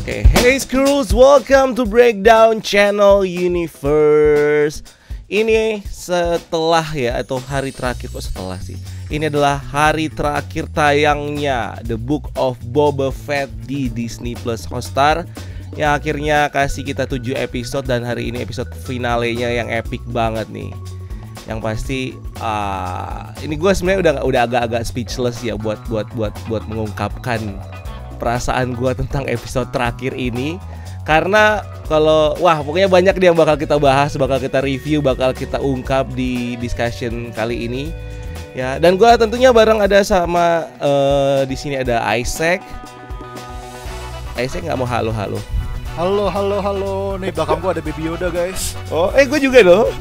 Hey Skrulls, welcome to Breakdown Channel Universe. Ini setelah atau hari terakhir, kok setelah sih? Ini adalah hari terakhir tayangnya The Book of Boba Fett di Disney Plus Hotstar, yang akhirnya kasih kita 7 episode, dan hari ini episode finalenya yang epic banget nih. Yang pasti ini gue sebenarnya udah agak-agak speechless ya buat mengungkapkan perasaan gue tentang episode terakhir ini. Karena pokoknya banyak nih yang bakal kita bahas, bakal kita review, bakal kita ungkap di discussion kali ini ya. Dan gue tentunya bareng ada sama di sini ada Isaac. Isaac nggak mau halo. Halo. Nih belakang gua ada Baby Yoda, guys. Oh, gue juga dong.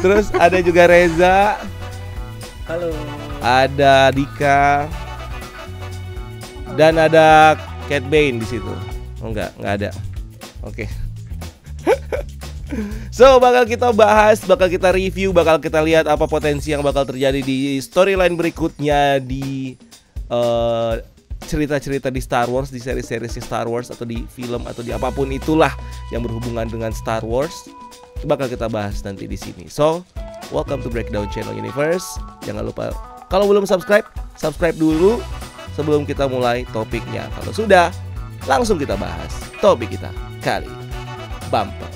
Terus ada juga Reza. Halo. Ada Dika. Dan ada Cat Bane di situ. Oh enggak ada. Oke. So, bakal kita bahas, bakal kita review, bakal kita lihat apa potensi yang bakal terjadi di storyline berikutnya di cerita-cerita di Star Wars, di seri-seri Star Wars, atau di film, atau di apapun itulah yang berhubungan dengan Star Wars. Bakal kita bahas nanti di sini. So, welcome to Breakdown Channel Universe. Jangan lupa, kalau belum subscribe dulu sebelum kita mulai topiknya. Kalau sudah, langsung kita bahas topik kita kali bumper.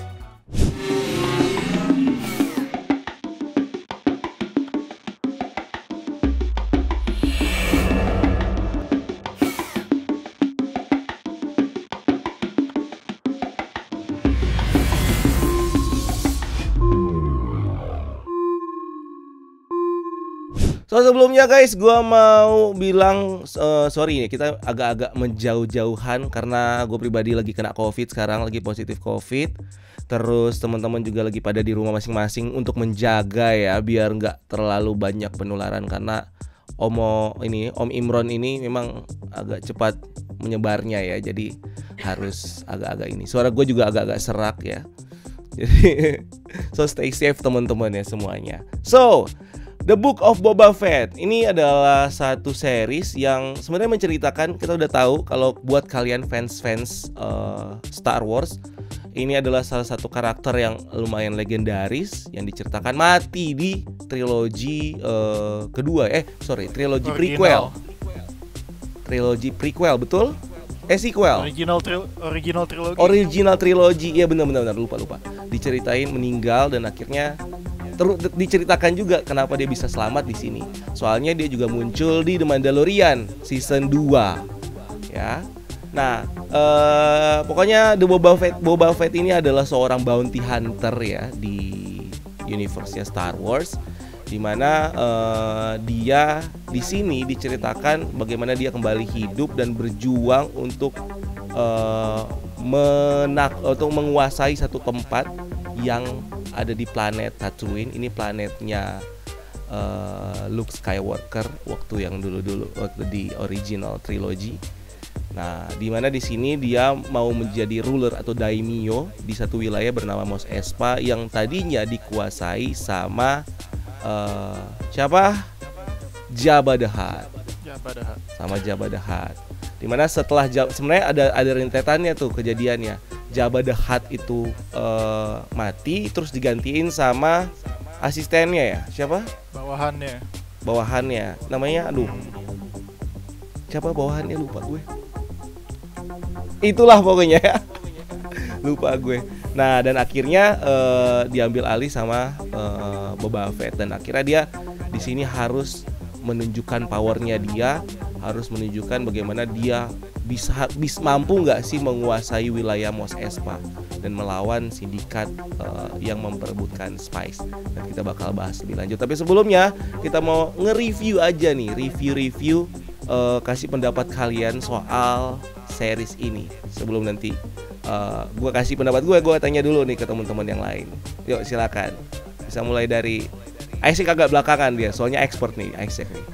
So, sebelumnya guys, gue mau bilang sorry nih, kita agak-agak menjauh-jauhan karena gue pribadi lagi kena COVID sekarang, lagi positif COVID. Terus teman-teman juga lagi pada di rumah masing-masing untuk menjaga ya, biar nggak terlalu banyak penularan, karena Om Imron ini memang agak cepat menyebarnya ya. Jadi harus agak-agak ini. Suara gue juga agak-agak serak ya. Jadi so stay safe teman-teman ya semuanya. So, The Book of Boba Fett ini adalah satu series yang sebenarnya menceritakan, kita udah tahu kalau buat kalian fans Star Wars, ini adalah salah satu karakter yang lumayan legendaris yang diceritakan mati di trilogi trilogi prequel. Trilogi prequel, betul? Sequel. Original trilogi. Iya benar lupa. Diceritain meninggal dan akhirnya diceritakan juga kenapa dia bisa selamat di sini. Soalnya dia juga muncul di The Mandalorian season 2. Ya. Nah, pokoknya The Boba Fett ini adalah seorang bounty hunter ya di universe-nya Star Wars, di mana dia di sini diceritakan bagaimana dia kembali hidup dan berjuang untuk menguasai satu tempat yang ada di planet Tatooine. Ini planetnya Luke Skywalker waktu yang dulu waktu di original trilogy. Nah, di mana di sini dia mau menjadi ruler atau daimyo di satu wilayah bernama Mos Espa yang tadinya dikuasai sama siapa? Jabba the Hutt. Sama Jabba the Hutt. Dimana setelah sebenarnya ada rentetannya tuh kejadiannya. Jabba the Hutt itu mati, terus digantiin sama asistennya ya, siapa? Bawahannya, namanya siapa bawahannya, lupa gue. Itulah pokoknya ya. Lupa gue. Nah, dan akhirnya diambil alih sama Boba Fett, dan akhirnya dia di sini harus menunjukkan powernya, dia harus menunjukkan bagaimana dia bisa mampu nggak sih menguasai wilayah Mos Espa dan melawan sindikat yang memperebutkan spice. Dan kita bakal bahas lebih lanjut. Tapi sebelumnya kita mau nge-review aja nih, review kasih pendapat kalian soal series ini. Sebelum nanti gue kasih pendapat gue tanya dulu nih ke teman-teman yang lain. Yuk silakan. Bisa mulai dari Isaac, agak belakangan dia, soalnya expert nih Isaac nih.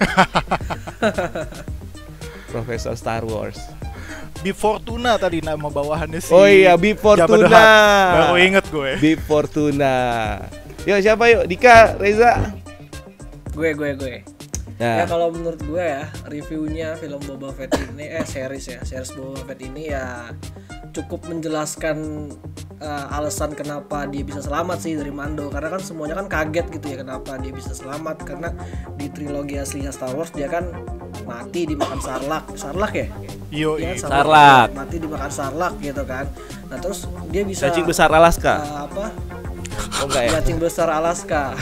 Profesor Star Wars. Bib Fortuna tadi nama bawahannya sih. Oh iya, Bib Fortuna. Baru inget gue. Bib Fortuna. Yuk siapa yuk? Dika, Reza. Gue. Nah. Ya kalau menurut gue ya, reviewnya film Boba Fett ini series Boba Fett ini ya cukup menjelaskan alasan kenapa dia bisa selamat sih dari Mando, karena kan semuanya kan kaget gitu ya kenapa dia bisa selamat, karena di trilogi aslinya Star Wars dia kan mati dimakan Sarlacc ya? Yo, Ya, Sarlacc. mati dimakan Sarlacc gitu kan. Nah terus dia bisa Cacing besar Alaska. Oh enggak ya? Cacing besar Alaska.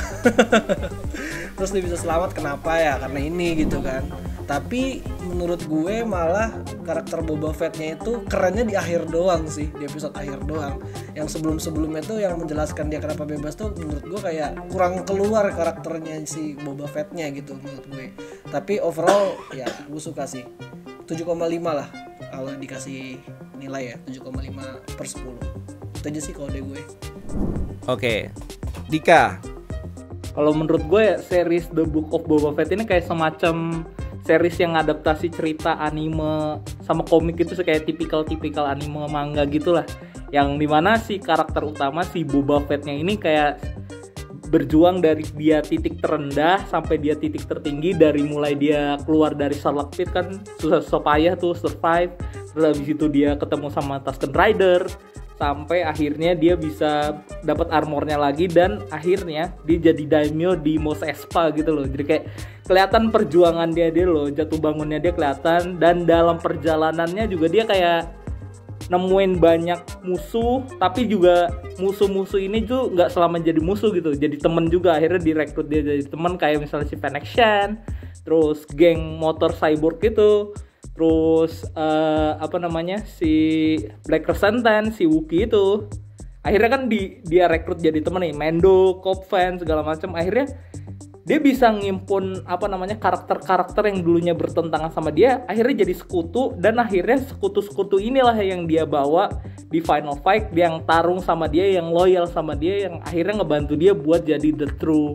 Terus dia bisa selamat kenapa ya? Karena ini gitu kan. Tapi menurut gue malah karakter Boba Fett-nya itu kerennya di akhir doang sih, di episode akhir doang. Yang sebelum-sebelumnya tuh yang menjelaskan dia kenapa bebas tuh menurut gue kayak kurang keluar karakternya si Boba Fett-nya gitu menurut gue. Tapi overall ya gue suka sih. 7,5 lah kalau dikasih nilai ya, 7,5/10. Itu aja sih kode gue. Oke. Dika. Kalau menurut gue ya, series The Book of Boba Fett ini kayak semacam series yang adaptasi cerita anime sama komik itu, kayak tipikal anime manga gitulah. Yang dimana si karakter utama si Boba Fett-nya ini kayak berjuang dari dia titik terendah sampai dia titik tertinggi, dari mulai dia keluar dari Sarlacc Pit kan susah payah tuh survive, terus habis itu dia ketemu sama Tusken Rider, sampai akhirnya dia bisa dapat armornya lagi dan akhirnya dia jadi daimyo di Mos Espa gitu loh. Jadi kayak kelihatan perjuangan dia loh, jatuh bangunnya dia kelihatan, dan dalam perjalanannya juga dia kayak nemuin banyak musuh, tapi juga musuh-musuh ini tuh nggak selama jadi musuh gitu, jadi temen juga. Akhirnya direkrut dia jadi temen, kayak misalnya si Fennec Shand, terus geng motor cyborg gitu, terus si Black Krrsantan, si Wookiee itu. Akhirnya kan dia rekrut jadi temen nih, Mando, Cobb Vanth segala macam. Akhirnya dia bisa ngimpun karakter-karakter yang dulunya bertentangan sama dia, akhirnya jadi sekutu, dan akhirnya sekutu-sekutu inilah yang dia bawa di final fight, yang tarung sama dia, yang loyal sama dia, yang akhirnya ngebantu dia buat jadi the true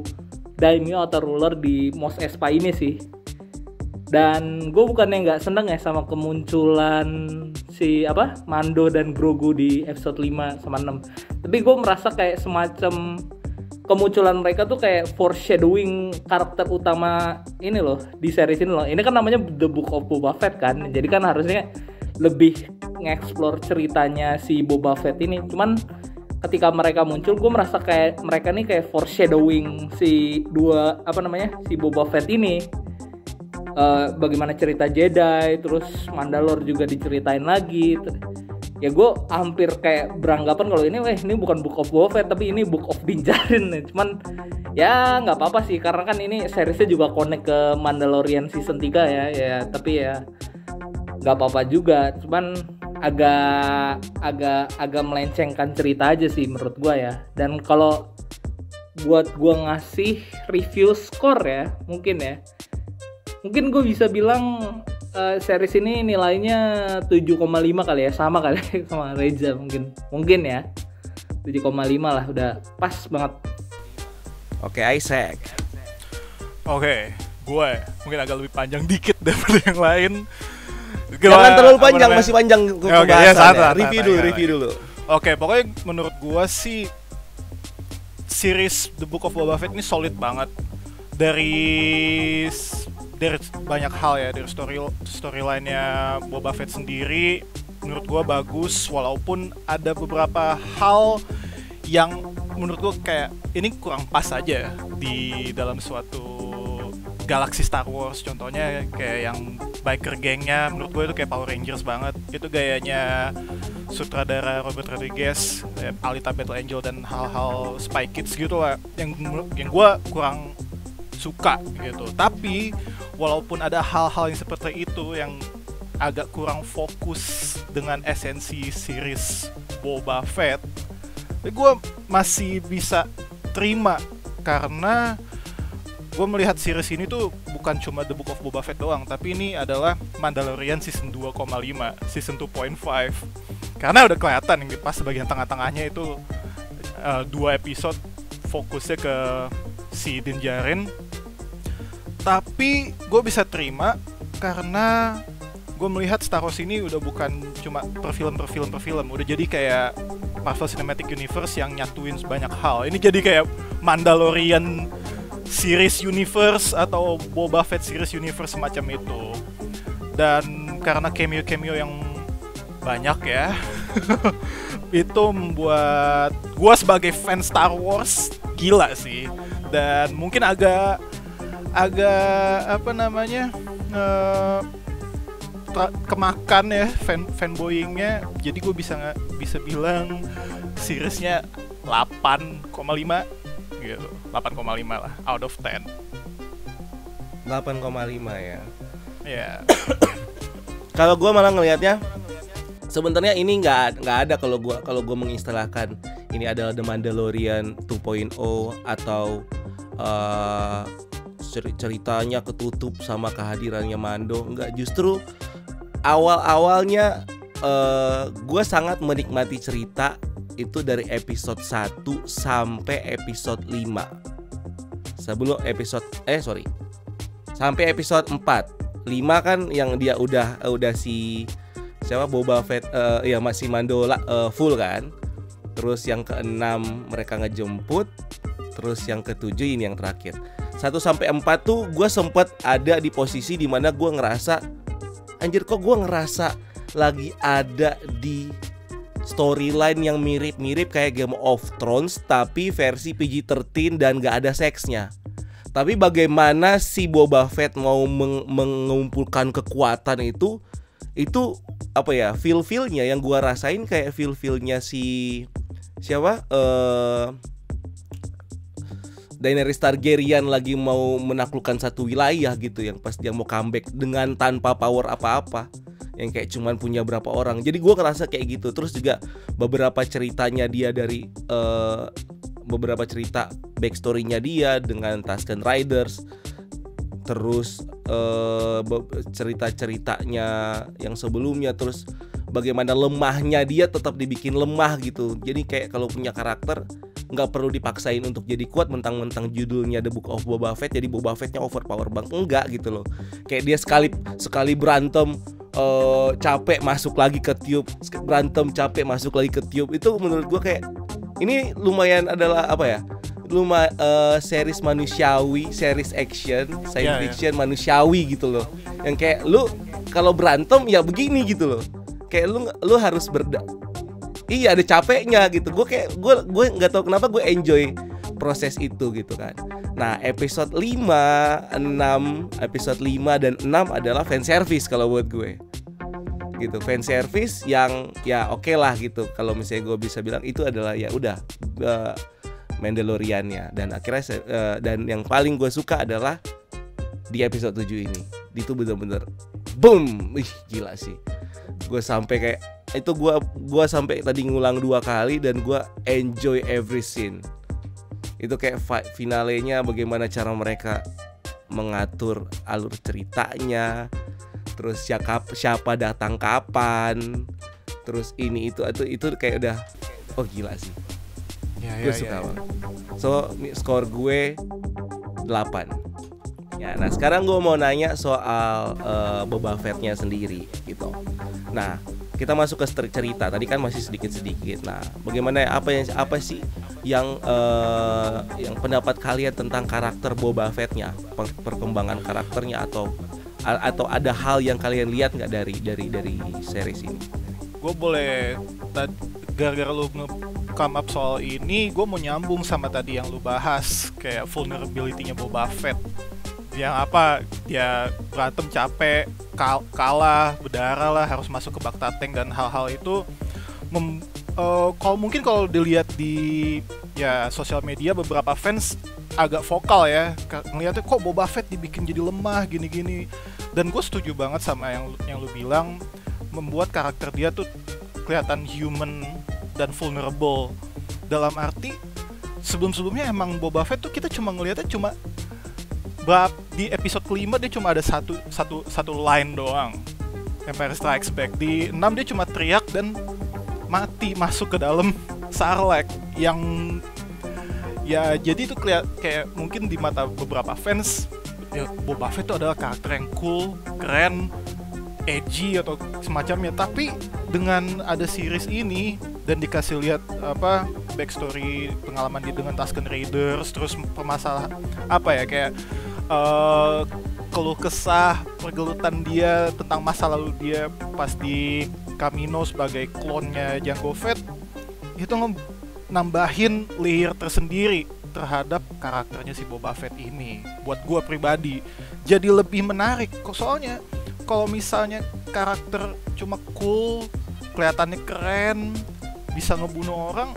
daimyo atau ruler di Mos Espa ini sih. Dan gue bukannya nggak seneng ya sama kemunculan si Mando dan Grogu di episode 5 sama 6, tapi gue merasa kayak semacam kemunculan mereka tuh kayak foreshadowing karakter utama ini loh, di series ini loh. Ini kan namanya The Book of Boba Fett kan, jadi kan harusnya lebih nge-explore ceritanya si Boba Fett ini. Cuman ketika mereka muncul, gue merasa kayak mereka nih kayak foreshadowing si si Boba Fett ini. Bagaimana cerita Jedi, terus Mandalore juga diceritain lagi. Ya gue hampir kayak beranggapan kalau ini bukan Book of Boba Fett, tapi ini Book of Din Djarin. Cuman ya nggak apa-apa sih, karena kan ini seriesnya juga connect ke Mandalorian season 3 ya, tapi ya nggak apa-apa juga. Cuman agak melencengkan cerita aja sih menurut gue ya. Dan kalau buat gue ngasih review score ya, mungkin gue bisa bilang series ini nilainya 7,5 kali ya, sama kali sama Reza mungkin ya 7,5 lah, udah pas banget. Oke, Isaac. Oke, gue mungkin agak lebih panjang dikit daripada yang lain. Jangan terlalu panjang, masih panjang pembahasan ya. Review dulu. Oke, pokoknya menurut gue sih series The Book of Boba Fett ini solid banget. Dari banyak hal ya, dari storyline-nya Boba Fett sendiri menurut gue bagus, walaupun ada beberapa hal yang menurut gue kayak ini kurang pas aja di dalam suatu galaksi Star Wars. Contohnya kayak yang biker gengnya menurut gue itu kayak Power Rangers banget. Itu gayanya sutradara Robert Rodriguez, Alita Battle Angel dan hal-hal Spy Kids gitu lah, yang gue kurang suka gitu. Tapi walaupun ada hal-hal yang seperti itu yang agak kurang fokus dengan esensi series Boba Fett, gue masih bisa terima, karena gue melihat series ini tuh bukan cuma The Book of Boba Fett doang, tapi ini adalah Mandalorian season 2,5, season 2.5. Karena udah kelihatan yang pas bagian tengah-tengahnya itu 2 episode fokusnya ke si Din Djarin. Tapi gue bisa terima karena gue melihat Star Wars ini udah bukan cuma per film, udah jadi kayak Marvel Cinematic Universe yang nyatuin banyak hal. Ini jadi kayak Mandalorian series universe atau Boba Fett series universe semacam itu. Dan karena cameo yang banyak ya Itu membuat gue sebagai fans Star Wars gila sih. Dan mungkin agak apa namanya, kemakan ya fanboyingnya. Jadi gue bisa bilang seriesnya 8,5 gitu. 8,5 lah out of 10. 8,5 ya. Ya. Kalau gue malah ngelihatnya sebenarnya ini nggak ada kalau gue mengistilahkan ini adalah The Mandalorian 2.0 atau ceritanya ketutup sama kehadirannya Mando. Enggak, justru awalnya gue sangat menikmati cerita itu dari episode 1 sampai episode 5. Sebelum episode sampai episode 4. 5 kan yang dia udah si siapa Boba Fett ya masih Mando full kan. Terus yang ke-6 mereka ngejemput. Terus yang ke-7 ini yang terakhir. 1 sampai 4 tuh gue sempet ada di posisi dimana gue ngerasa anjir kok gue ngerasa lagi ada di storyline yang mirip-mirip kayak Game of Thrones tapi versi PG-13 dan gak ada seksnya. Tapi bagaimana si Boba Fett mau mengumpulkan kekuatan itu apa ya, feel-feelnya yang gua rasain kayak feel-feelnya si siapa Daenerys Targaryen lagi mau menaklukkan satu wilayah gitu, yang pas dia mau comeback dengan tanpa power apa-apa, yang kayak cuman punya berapa orang. Jadi gue ngerasa kayak gitu. Terus juga beberapa ceritanya dia dari beberapa cerita backstory-nya dia dengan Tusken Riders. Terus cerita-ceritanya yang sebelumnya. Terus bagaimana lemahnya dia tetap dibikin lemah gitu. Jadi kayak kalau punya karakter nggak perlu dipaksain untuk jadi kuat mentang-mentang judulnya The Book of Boba Fett jadi Boba Fettnya overpower banget. Enggak gitu loh. Kayak dia sekali berantem capek masuk lagi ke tube, berantem capek masuk lagi ke tube. Itu menurut gue kayak ini lumayan adalah apa ya, series manusiawi, series action, science fiction manusiawi gitu loh. Yang kayak lu kalau berantem ya begini gitu loh. Kayak lu harus iya ada capeknya gitu. Gue nggak tahu kenapa gue enjoy proses itu gitu kan. Nah episode 5 dan 6 adalah fan service kalau buat gue gitu. Fan service yang ya oke lah gitu. Kalau misalnya gue bisa bilang itu adalah ya udah Mandalorian-nya. Dan akhirnya dan yang paling gue suka adalah di episode 7 ini. Itu bener-bener boom. Ih gila sih. Gue sampai kayak itu gue sampai tadi ngulang 2 kali dan gue enjoy every scene. Itu kayak finalenya bagaimana cara mereka mengatur alur ceritanya, terus siapa datang kapan, terus ini itu kayak udah gila sih. Gue suka banget. So skor gue 8. Ya, nah sekarang gue mau nanya soal Boba Fett-nya sendiri gitu. Nah kita masuk ke cerita. Tadi kan masih sedikit-sedikit. Nah, bagaimana apa sih yang pendapat kalian tentang karakter Boba Fett-nya, perkembangan karakternya atau ada hal yang kalian lihat nggak dari series ini? Gue boleh gara-gara lu nge-come up soal ini, gue mau nyambung sama tadi yang lu bahas kayak vulnerability-nya Boba Fett. Yang apa, dia berantem capek, kalah, berdarah lah, harus masuk ke bak tateng dan hal-hal itu kalau dilihat di ya sosial media, beberapa fans agak vokal ya ngeliatnya kok Boba Fett dibikin jadi lemah gini-gini. Dan gue setuju banget sama yang lu bilang, membuat karakter dia tuh kelihatan human dan vulnerable. Dalam arti sebelum-sebelumnya emang Boba Fett tuh kita cuma ngeliatnya di episode kelima dia cuma ada satu line doang, Empire Strikes Back. Di 6 dia cuma teriak dan mati masuk ke dalam Sarlacc yang ya jadi itu kayak mungkin di mata beberapa fans ya, Boba Fett itu adalah karakter yang cool, keren, edgy atau semacamnya. Tapi dengan ada series ini dan dikasih lihat apa backstory pengalaman dia dengan Tusken Raiders, terus permasalahan apa ya kayak keluh kesah pergelutan dia tentang masa lalu dia pas di Kamino sebagai klonnya Jango Fett itu nambahin layer tersendiri terhadap karakternya si Boba Fett ini. Buat gua pribadi jadi lebih menarik. Soalnya kalau misalnya karakter cuma cool, kelihatannya keren, bisa ngebunuh orang,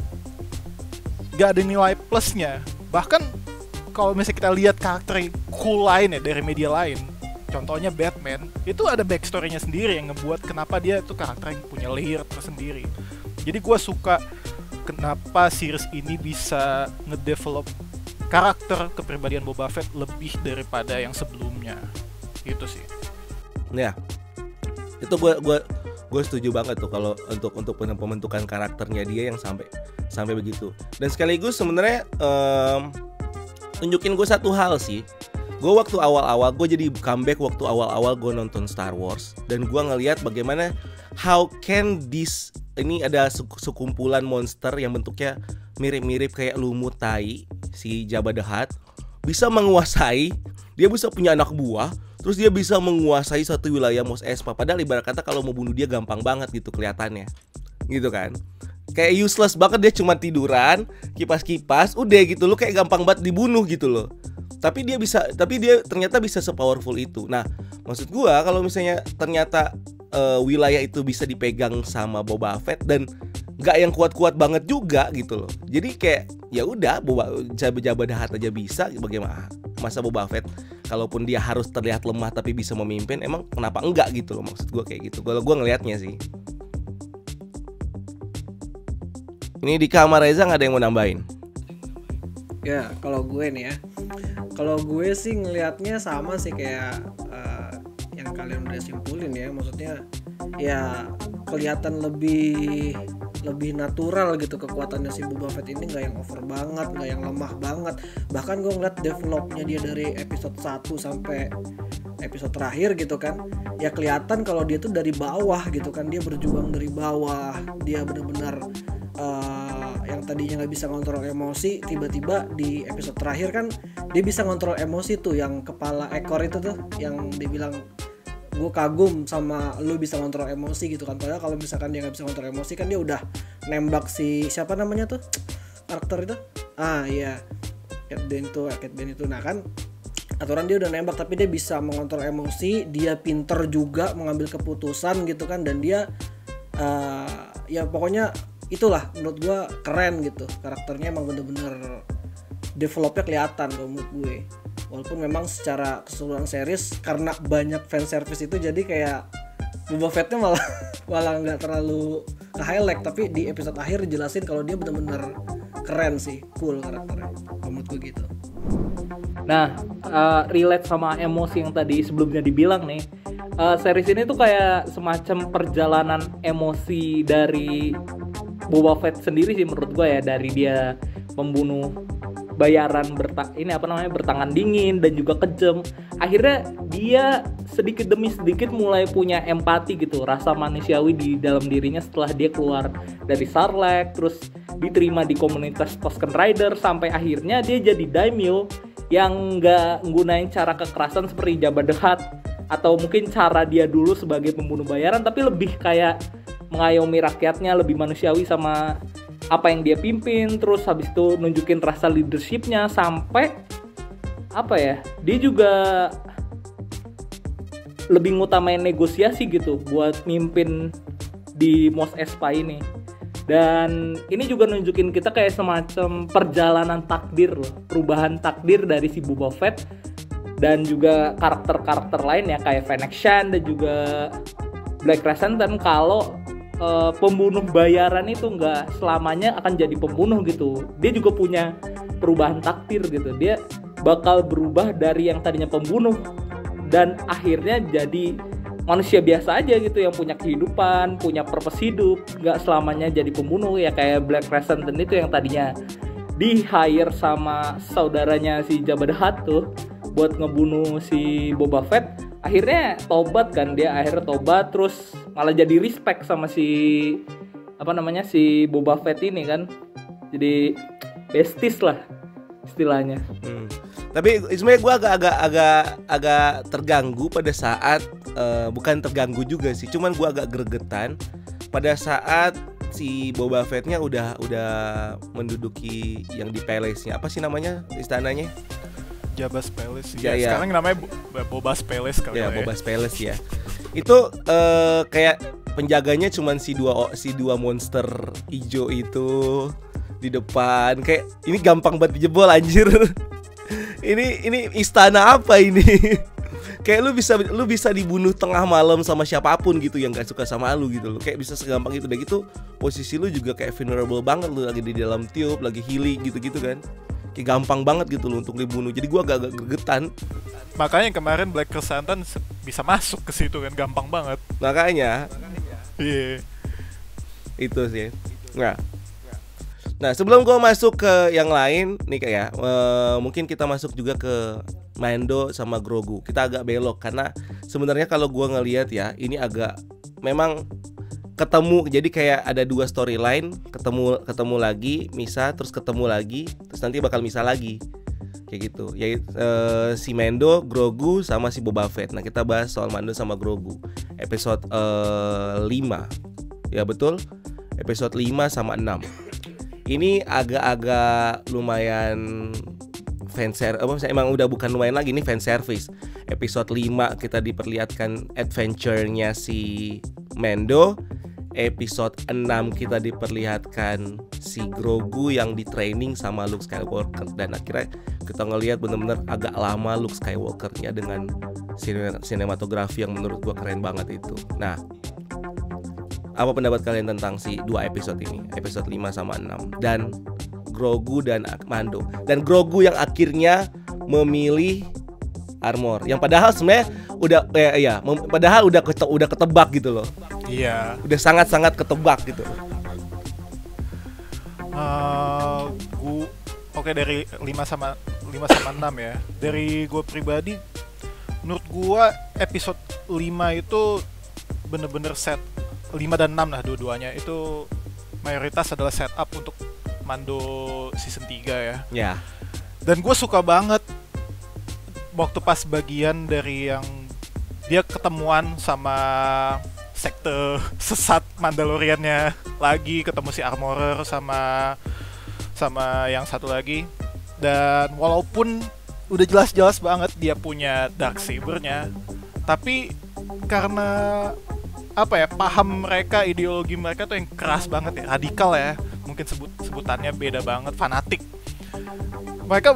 gak ada nilai plusnya. Bahkan kalau misalnya kita lihat karakter cool lain ya dari media lain, contohnya Batman, itu ada backstory-nya sendiri yang ngebuat kenapa dia itu karakter yang punya layer tersendiri. Jadi gue suka kenapa series ini bisa ngedevelop karakter kepribadian Boba Fett lebih daripada yang sebelumnya. Gitu sih. Ya, itu gue setuju banget tuh kalau untuk pembentukan karakternya dia yang sampai begitu. Dan sekaligus sebenarnya tunjukin gue satu hal sih. Gue waktu awal-awal, gue jadi comeback waktu awal-awal gue nonton Star Wars, dan gue ngelihat bagaimana how can this, ini ada sekumpulan monster yang bentuknya mirip-mirip kayak lumut tai, si Jabba the Hutt, bisa menguasai, dia bisa punya anak buah, terus dia bisa menguasai satu wilayah Mos Espa. Padahal ibarat kata kalau mau bunuh dia gampang banget gitu kelihatannya, gitu kan. Kayak useless banget, dia cuma tiduran, kipas-kipas, udah gitu, lo kayak gampang banget dibunuh gitu loh. Tapi dia ternyata bisa se-powerful itu. Nah, maksud gua kalau misalnya ternyata wilayah itu bisa dipegang sama Boba Fett dan nggak yang kuat-kuat banget juga gitu loh. Jadi kayak ya udah Jabba the Hutt aja bisa, bagaimana masa Boba Fett kalaupun dia harus terlihat lemah tapi bisa memimpin, emang kenapa enggak gitu loh, maksud gua kayak gitu. Kalau gua ngelihatnya sih. Ini di kamar Reza nggak ada yang mau nambahin? Ya, kalau gue nih ya, kalau gue sih ngelihatnya sama sih kayak yang kalian udah simpulin ya. Maksudnya ya kelihatan lebih natural gitu kekuatannya si Boba Fett ini, nggak yang over banget, nggak yang lemah banget. Bahkan gue ngeliat developnya dia dari episode 1 sampai episode terakhir gitu kan, ya kelihatan kalau dia tuh dari bawah gitu kan, dia berjuang dari bawah, dia benar-benar yang tadinya nggak bisa ngontrol emosi, tiba-tiba di episode terakhir kan dia bisa ngontrol emosi tuh, yang kepala ekor itu tuh yang dibilang gue kagum sama lu bisa ngontrol emosi gitu kan. Padahal kalau misalkan dia nggak bisa ngontrol emosi kan dia udah nembak si siapa namanya tuh karakter itu, iya Cat Bane itu. Nah kan aturan dia udah nembak tapi dia bisa mengontrol emosi, dia pinter juga mengambil keputusan gitu kan, dan dia ya pokoknya itulah menurut gue keren gitu karakternya, emang bener-bener developnya kelihatan kalau menurut gue. Walaupun memang secara keseluruhan series karena banyak fan service itu jadi kayak Boba Fettnya malah nggak terlalu ke highlight, tapi di episode akhir dijelasin kalau dia bener-bener keren sih, cool karakternya kalau menurut gue gitu. Nah, relate sama emosi yang tadi sebelumnya dibilang nih, series ini tuh kayak semacam perjalanan emosi dari Boba Fett sendiri sih menurut gue ya, dari dia membunuh bayaran bertangan dingin dan juga kejam. Akhirnya dia sedikit demi sedikit mulai punya empati gitu, rasa manusiawi di dalam dirinya setelah dia keluar dari Sarlacc, terus diterima di komunitas Tusken Rider, sampai akhirnya dia jadi daimyo yang nggak nggunain cara kekerasan seperti Jabba the Hutt atau mungkin cara dia dulu sebagai pembunuh bayaran, tapi lebih kayak mengayomi rakyatnya, lebih manusiawi sama apa yang dia pimpin. Terus habis itu nunjukin rasa leadershipnya, sampai dia juga lebih ngutamain negosiasi gitu buat mimpin di Mos Espa ini. Dan ini juga nunjukin kita kayak semacam perjalanan takdir loh, perubahan takdir dari si Boba Fett dan juga karakter-karakter lain ya kayak Fennec Shand dan juga Black Krrsantan. Kalau pembunuh bayaran itu nggak selamanya akan jadi pembunuh gitu, dia juga punya perubahan takdir gitu. Dia bakal berubah dari yang tadinya pembunuh dan akhirnya jadi manusia biasa aja gitu yang punya kehidupan, punya purpose hidup, nggak selamanya jadi pembunuh ya kayak Black Krrsantan itu yang tadinya di hire sama saudaranya si Jabba the Hutt tuh buat ngebunuh si Boba Fett. Akhirnya tobat kan, dia akhirnya tobat, terus malah jadi respect sama si Boba Fett ini kan, jadi besties lah istilahnya. Tapi sebenarnya gue agak terganggu pada saat bukan terganggu juga sih, cuman gue agak gregetan pada saat si Boba Fett-nya udah menduduki yang di palace-nya. Apa sih namanya istananya? Jabba's Palace. Ya, ya. Sekarang namanya Boba's Palace kali Ya, ya. Boba's Palace ya. Itu kayak penjaganya cuman si dua monster hijau itu di depan. Kayak ini gampang banget dijebol anjir. Ini istana apa ini? Kayak lu bisa dibunuh tengah malam sama siapapun gitu yang gak suka sama lu gitu loh. Kayak bisa segampang itu. Dan gitu posisi lu juga kayak vulnerable banget, lu lagi di dalam tiup, lagi healing gitu-gitu kan. Kayak gampang banget gitu loh untuk dibunuh. Jadi gua agak gregetan. Makanya kemarin Black Krrsantan bisa masuk ke situ kan, gampang banget. Makanya Iya. itu sih. Nah, sebelum gua masuk ke yang lain nih kayak mungkin kita masuk juga ke Mando sama Grogu. Kita agak belok karena sebenarnya kalau gua ngelihat ya, ini agak memang ketemu, jadi kayak ada dua storyline, ketemu lagi, misah, terus ketemu lagi, terus nanti bakal misah lagi. Kayak gitu. Yaitu si Mando, Grogu sama si Boba Fett. Nah, kita bahas soal Mando sama Grogu. Episode 5. Ya betul. Episode 5 sama 6. Ini agak-agak lumayan emang udah bukan lumayan lagi, ini fan service. Episode 5 kita diperlihatkan adventure-nya si Mando. Episode 6 kita diperlihatkan si Grogu yang di training sama Luke Skywalker. Dan akhirnya kita ngelihat bener-bener agak lama Luke Skywalker-nya dengan sinematografi yang menurut gua keren banget itu. Nah, apa pendapat kalian tentang si dua episode ini? Episode 5 sama 6 dan Grogu dan Mando. Dan Grogu yang akhirnya memilih armor. Yang padahal sebenarnya padahal udah ketebak gitu loh. Iya. Udah sangat-sangat ketebak gitu. Oke, dari 5 sama 6 ya. Dari gue pribadi, menurut gue episode 5 itu bener-bener 5 dan 6 lah dua-duanya itu mayoritas adalah setup untuk Mando season 3 ya. Ya. Dan gue suka banget waktu pas bagian dari yang dia ketemuan sama sekte sesat Mandaloriannya lagi, ketemu si Armorer sama yang satu lagi. Dan walaupun udah jelas-jelas banget dia punya Darksaber-nya, tapi karena paham mereka, ideologi mereka tuh yang keras banget ya, radikal ya, mungkin sebutannya beda banget, fanatik. Mereka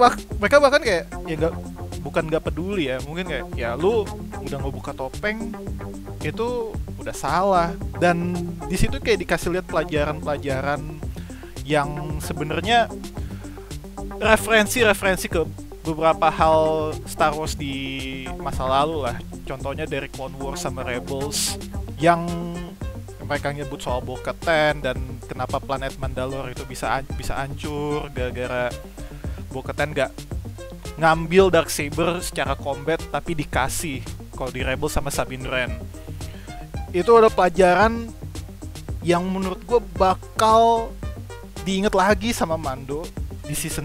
bahkan kayak ya bukan nggak peduli ya, mungkin kayak ya lu udah ngebuka topeng itu udah salah. Dan di situ kayak dikasih lihat pelajaran yang sebenarnya referensi ke beberapa hal Star Wars di masa lalu lah. Contohnya dari Clone Wars sama Rebels yang mereka nyebut soal Bo-Katan dan kenapa planet Mandalore itu bisa hancur gara-gara Bo-Katan nggak ngambil Darksaber secara combat tapi dikasih kalau di Rebels sama Sabine Wren. Itu ada pelajaran yang menurut gue bakal diinget lagi sama Mando di season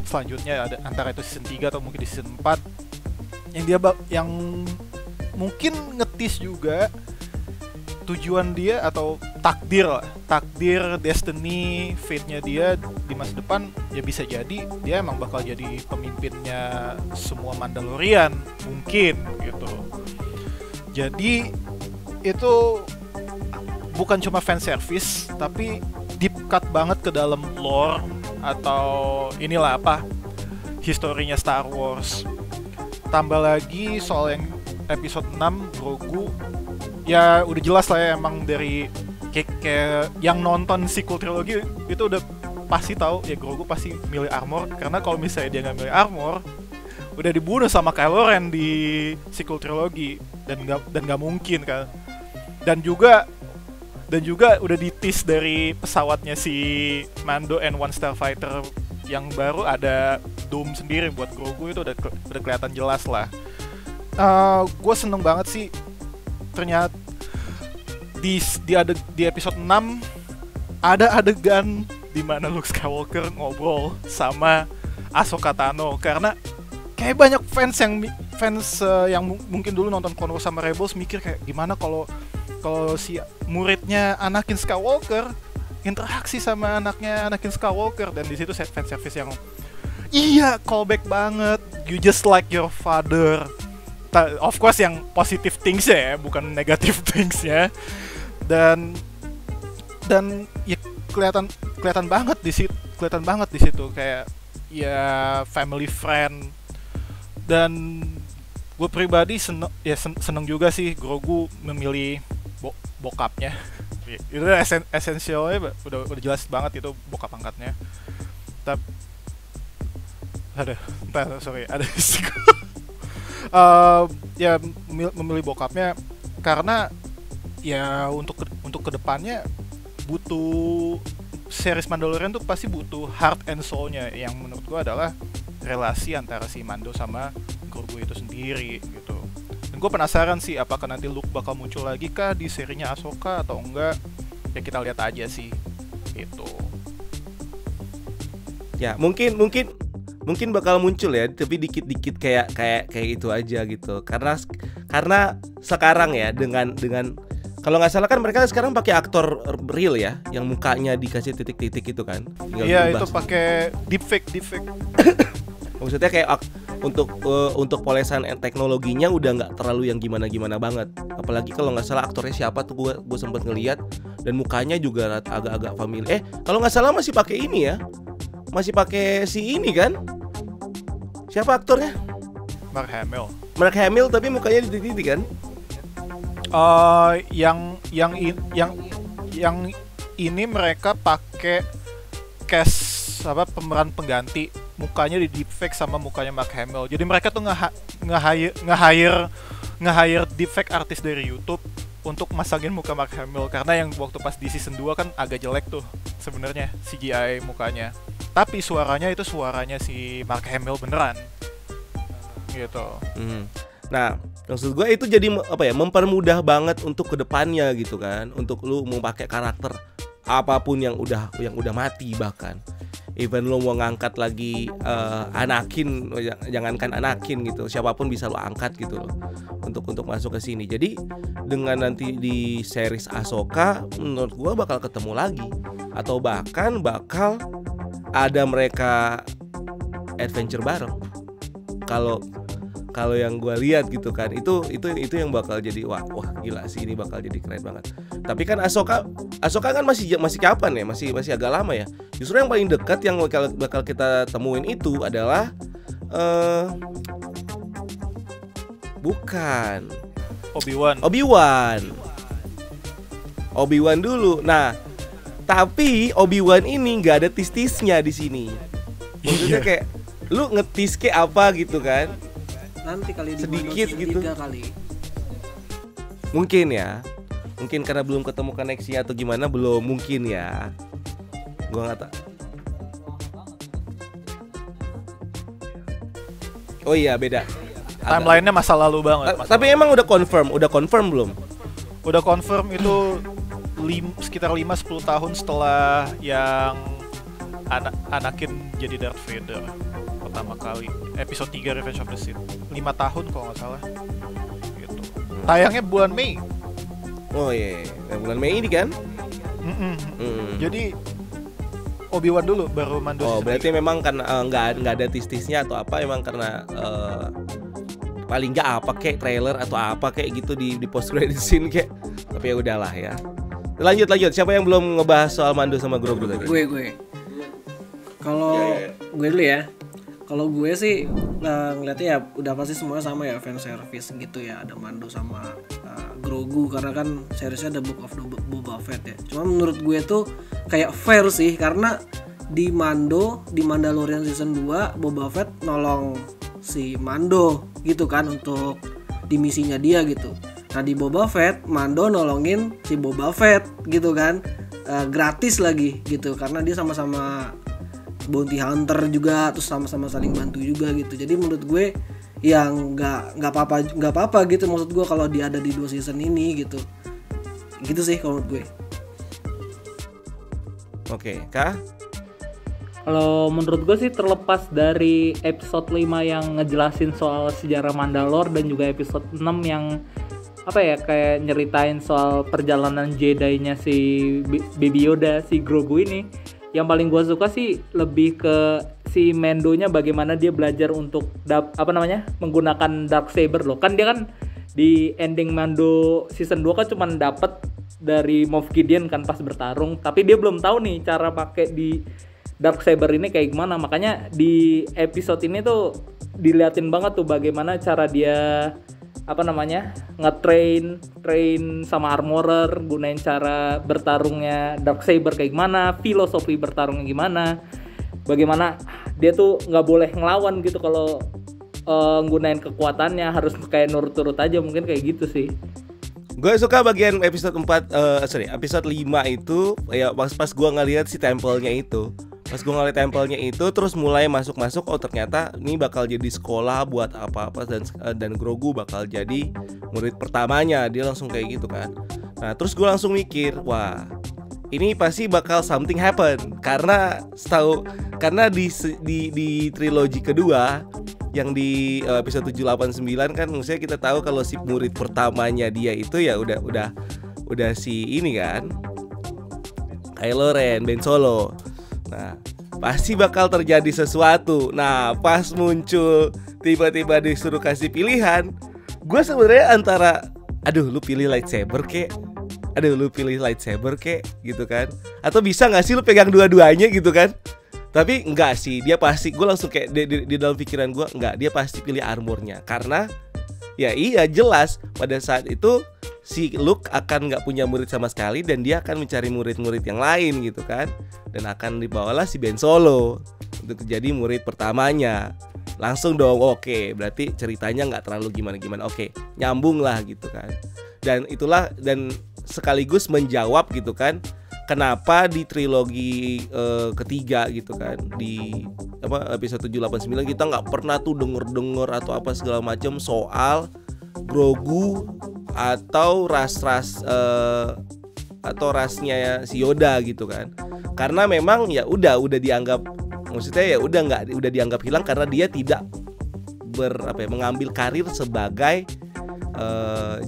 selanjutnya, ada antara itu season 3 atau mungkin di season 4 yang mungkin ngetis juga tujuan dia atau takdir destiny fate-nya dia di masa depan. Ya bisa jadi dia emang bakal jadi pemimpinnya semua Mandalorian mungkin gitu. Jadi itu bukan cuma fan service tapi deep cut banget ke dalam lore atau inilah historinya Star Wars. Tambah lagi soal yang episode 6 Grogu, ya udah jelas lah ya, emang dari kayak yang nonton sequel trilogi itu udah pasti tahu ya Grogu pasti milih armor, karena kalau misalnya dia nggak milih armor udah dibunuh sama Kylo Ren di sequel trilogi dan nggak mungkin kan. Dan juga udah ditis dari pesawatnya si Mando and1 Starfighter yang baru ada dome sendiri buat Grogu, itu udah kelihatan jelas lah. Gue seneng banget sih ternyata di episode 6 ada adegan di mana Luke Skywalker ngobrol sama Ahsoka Tano, karena kayak banyak fans fans yang mungkin dulu nonton Clone Wars sama Rebels mikir kayak gimana kalau si muridnya Anakin Skywalker interaksi sama anaknya Anakin Skywalker, dan di situ fan service yang iya callback banget, you just like your father. Of course yang positive things ya, bukan negative things ya. Dan ya kelihatan banget di situ kayak ya family friend. Dan gue pribadi seneng juga sih Grogu memilih bokapnya. Itu esensialnya udah jelas banget itu bokap angkatnya. Ada ya memilih bokapnya karena ya untuk kedepannya butuh series Mandalorian tuh pasti butuh heart and soul-nya, yang menurut gua adalah relasi antara si Mando sama Grogu itu sendiri gitu. Dan gue penasaran sih apakah nanti Luke bakal muncul lagi kah di serinya Ahsoka atau enggak, ya kita lihat aja sih itu. Ya mungkin bakal muncul ya, tapi dikit-dikit kayak itu aja gitu. Karena sekarang ya dengan kalau nggak salah kan mereka sekarang pakai aktor real ya, yang mukanya dikasih titik-titik itu kan. Iya, itu pakai deepfake. Maksudnya kayak untuk polesan teknologinya udah nggak terlalu yang gimana banget. Apalagi kalau nggak salah aktornya siapa tuh, gue sempat ngeliat, dan mukanya juga agak-agak familiar. Kalau nggak salah masih pakai ini ya. Masih pakai si ini kan? Siapa aktornya? Mark Hamill tapi mukanya dititik kan? Yang ini mereka pakai cast pemeran pengganti, mukanya di deepfake sama mukanya Mark Hamill. Jadi mereka tuh nge-hire deepfake artis dari YouTube untuk masangin muka Mark Hamill, karena yang waktu pas di season 2 kan agak jelek tuh sebenarnya CGI mukanya. Tapi suaranya si Mark Hamill beneran gitu. Nah, maksud gue itu jadi mempermudah banget untuk kedepannya gitu kan, untuk lu mau pakai karakter apapun yang udah mati, bahkan even lu mau ngangkat lagi Anakin, jangankan Anakin gitu, siapapun bisa lu angkat gitu loh untuk masuk ke sini. Jadi dengan nanti di series Ahsoka menurut gue bakal ketemu lagi, atau bahkan bakal ada mereka adventure bareng. Kalau yang gue lihat gitu kan, itu yang bakal jadi wah gila sih, ini bakal jadi keren banget. Tapi kan Ahsoka kan masih kapan ya, masih agak lama ya. Justru yang paling dekat yang bakal kita temuin itu adalah bukan Obi-Wan dulu. Nah, tapi Obi-Wan ini nggak ada tis-tisnya di sini. Maksudnya kayak lu ngetis kayak apa gitu kan? Nanti kali di sedikit gitu. Kali. Mungkin karena belum ketemu koneksi atau gimana, belum mungkin ya. Gua nggak tahu. Oh iya, beda. Timeline-nya masa lalu banget. Tapi emang udah confirm belum? Udah confirm itu sekitar 5-10 tahun setelah yang Anakin jadi Darth Vader pertama kali, episode 3 Revenge of the Sith. 5 tahun kalau nggak salah gitu. Tayangnya bulan Mei. Oh iya, bulan Mei ini kan? Jadi Obi-Wan dulu baru Mando. Oh, berarti memang karena nggak ada tis-tisnya atau apa, emang karena paling nggak apa kayak trailer atau apa kayak gitu di post credit scene kayak. Tapi ya udahlah ya. Lanjut. Siapa yang belum ngebahas soal Mando sama Grogu tadi? Gue. Kalau gue dulu ya. Kalau gue sih ngeliatnya ya udah pasti semuanya sama ya, fan service gitu ya. Ada Mando sama Grogu karena kan seriesnya ada Book of Boba Fett ya. Cuma menurut gue tuh kayak fair sih, karena di Mandalorian season 2 Boba Fett nolong si Mando gitu kan untuk di misinya dia gitu. Nah di Boba Fett Mando nolongin si Boba Fett gitu kan, gratis lagi gitu, karena dia sama-sama bounty hunter juga, terus sama-sama saling bantu juga gitu. Jadi menurut gue yang nggak apa-apa gitu, maksud gue kalau dia ada di 2 season ini gitu sih kalau menurut gue. Oke, Kak? Kalau menurut gue sih terlepas dari episode 5 yang ngejelasin soal sejarah Mandalore dan juga episode 6 yang apa ya kayak nyeritain soal perjalanan Jedi-nya si Baby Yoda, si Grogu ini. Yang paling gue suka sih lebih ke si Mando-nya bagaimana dia belajar untuk menggunakan Darksaber loh. Kan dia kan di ending Mando season 2 kan cuma dapet dari Moff Gideon kan pas bertarung, tapi dia belum tahu nih cara pakai di Darksaber ini kayak gimana. Makanya di episode ini tuh diliatin banget tuh bagaimana cara dia nge-train sama armorer, gunain cara bertarungnya Darksaber kayak gimana, filosofi bertarungnya gimana, bagaimana dia tuh nggak boleh ngelawan gitu kalau nggunain kekuatannya, harus kayak nurut-nurut aja, mungkin kayak gitu sih. Gue suka bagian episode 5 itu ya pas gue ngeliat si tempelnya itu. Pas gue ngeliat tempelnya itu terus mulai masuk-masuk, oh ternyata ini bakal jadi sekolah buat apa-apa dan Grogu bakal jadi murid pertamanya. Dia langsung kayak gitu kan. Nah, terus gue langsung mikir, wah, ini pasti bakal something happen karena di trilogi kedua yang di episode 7, 8, 9 kan maksudnya kita tahu kalau si murid pertamanya dia itu ya udah si ini kan, Kylo Ren, Ben Solo. Nah, pasti bakal terjadi sesuatu. Nah, pas muncul tiba-tiba disuruh kasih pilihan, gue sebenarnya antara aduh lu pilih lightsaber kek, gitu kan, atau bisa nggak sih lu pegang dua-duanya gitu kan. Tapi enggak sih, dia pasti, gue langsung kayak di dalam pikiran gue, enggak, dia pasti pilih armornya. Karena ya iya jelas pada saat itu si Luke akan nggak punya murid sama sekali dan dia akan mencari murid-murid yang lain gitu kan. Dan akan dibawalah si Ben Solo untuk jadi murid pertamanya. Langsung dong, oke, berarti ceritanya nggak terlalu gimana-gimana. Oke, nyambung lah gitu kan. Dan itulah, dan sekaligus menjawab gitu kan, kenapa di trilogi ketiga gitu kan, di episode 7, 8, 9 kita nggak pernah tuh denger atau apa segala macam soal Grogu atau ras atau rasnya si Yoda gitu kan. Karena memang ya udah dianggap, maksudnya ya udah dianggap hilang karena dia tidak mengambil karir sebagai